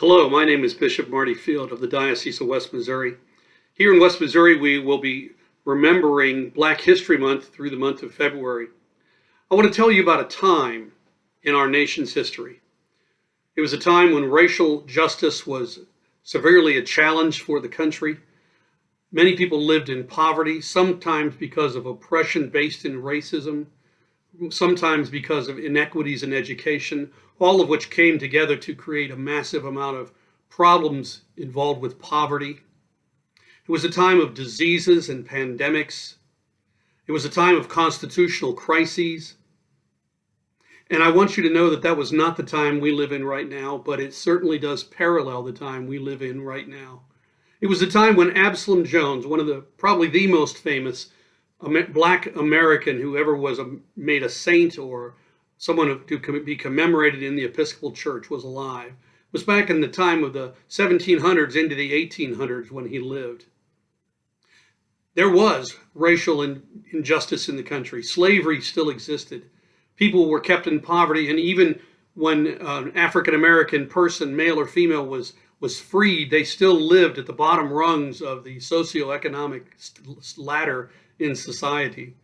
Hello, my name is Bishop Marty Field of the Diocese of West Missouri. Here in West Missouri, we will be remembering Black History Month through the month of February. I want to tell you about a time in our nation's history. It was a time when racial justice was severely a challenge for the country. Many people lived in poverty, sometimes because of oppression based in racism, sometimes because of inequities in education, all of which came together to create a massive amount of problems involved with poverty. It was a time of diseases and pandemics. It was a time of constitutional crises. And I want you to know that that was not the time we live in right now, but it certainly does parallel the time we live in right now. It was a time when Absalom Jones, one of probably the most famous Black American who ever was made a saint or someone to be commemorated in the Episcopal Church, was alive. It was back in the time of the 1700s into the 1800s when he lived. There was racial injustice in the country. Slavery still existed. People were kept in poverty, and even when an African American person, male or female, was freed, they still lived at the bottom rungs of the socioeconomic ladder in society.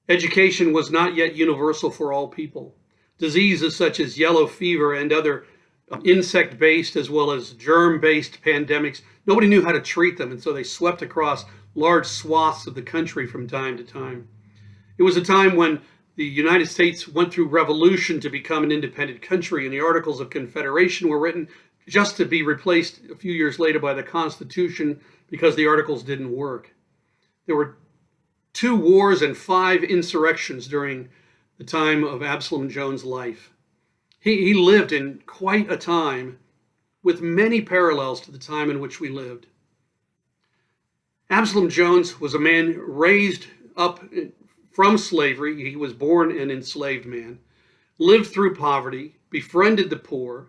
Education was not yet universal for all people. Diseases such as yellow fever and other insect-based as well as germ-based pandemics, nobody knew how to treat them, and so they swept across large swaths of the country from time to time. It was a time when the United States went through revolution to become an independent country, and the Articles of Confederation were written just to be replaced a few years later by the Constitution because the Articles didn't work. There were 2 wars and 5 insurrections during the time of Absalom Jones' life. He lived in quite a time with many parallels to the time in which we lived. Absalom Jones was a man raised up from slavery. He was born an enslaved man, lived through poverty, befriended the poor,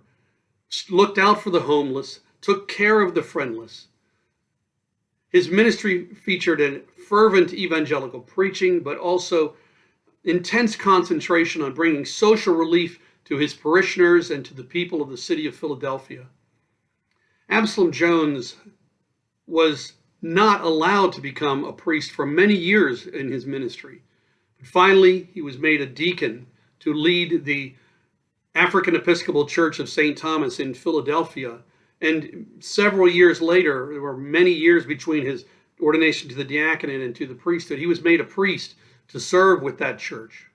looked out for the homeless, took care of the friendless. His ministry featured a fervent evangelical preaching, but also intense concentration on bringing social relief to his parishioners and to the people of the city of Philadelphia. Absalom Jones was not allowed to become a priest for many years in his ministry. But finally, he was made a deacon to lead the African Episcopal Church of St. Thomas in Philadelphia. And several years later, there were many years between his ordination to the diaconate and to the priesthood, he was made a priest to serve with that church.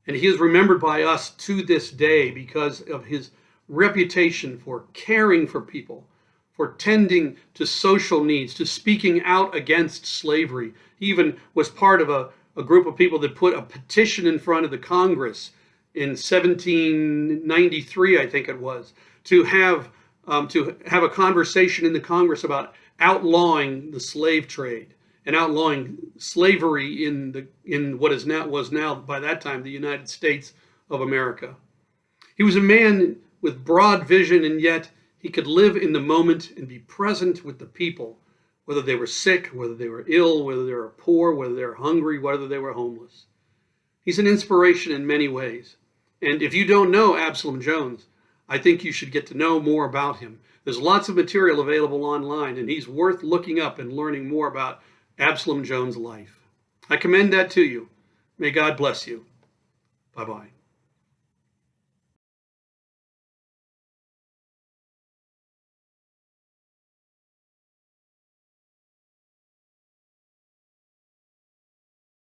And he is remembered by us to this day because of his reputation for caring for people, for tending to social needs, to speaking out against slavery. He even was part of a group of people that put a petition in front of the Congress in 1793, I think it was, to have a conversation in the Congress about outlawing the slave trade and outlawing slavery in what was now by that time the United States of America. He was a man with broad vision, and yet he could live in the moment and be present with the people, whether they were sick, whether they were ill, whether they were poor, whether they were hungry, whether they were homeless. He's an inspiration in many ways. And if you don't know Absalom Jones, I think you should get to know more about him. There's lots of material available online, and he's worth looking up and learning more about Absalom Jones' life. I commend that to you. May God bless you. Bye-bye.